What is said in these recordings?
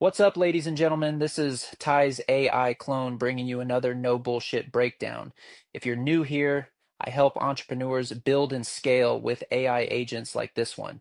What's up, ladies and gentlemen? This is Ty's AI clone bringing you another no bullshit breakdown. If you're new here, I help entrepreneurs build and scale with AI agents like this one.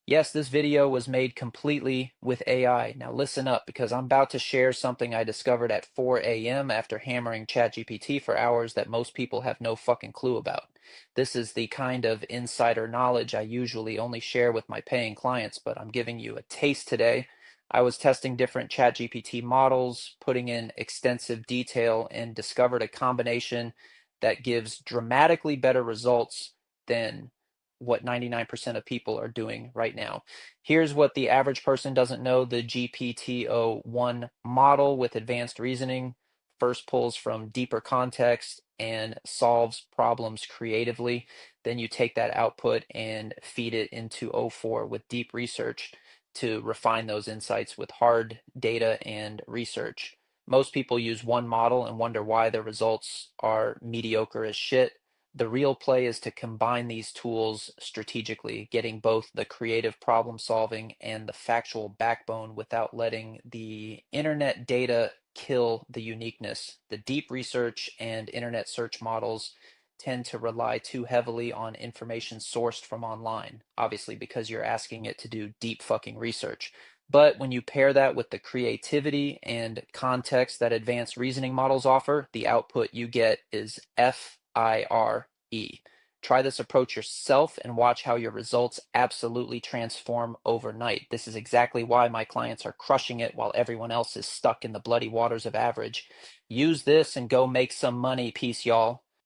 Yes, this video was made completely with AI. Now listen up because I'm about to share something I discovered at 4 a.m. after hammering ChatGPT for hours that most people have no fucking clue about. This is the kind of insider knowledge I usually only share with my paying clients, but I'm giving you a taste today. I was testing different ChatGPT models, putting in extensive detail, and discovered a combination that gives dramatically better results than what 99% of people are doing right now. Here's what the average person doesn't know. The GPT-o1 model with advanced reasoning first pulls from deeper context and solves problems creatively. Then you take that output and feed it into o4 with deep research to refine those insights with hard data and research. Most people use one model and wonder why their results are mediocre as shit. The real play is to combine these tools strategically, getting both the creative problem solving and the factual backbone without letting the internet data kill the uniqueness. The deep research and internet search models tend to rely too heavily on information sourced from online, obviously, because you're asking it to do deep fucking research. But when you pair that with the creativity and context that advanced reasoning models offer, the output you get is FIRE. Try this approach yourself and watch how your results absolutely transform overnight. This is exactly why my clients are crushing it while everyone else is stuck in the bloody waters of average. Use this and go make some money. Peace, y'all.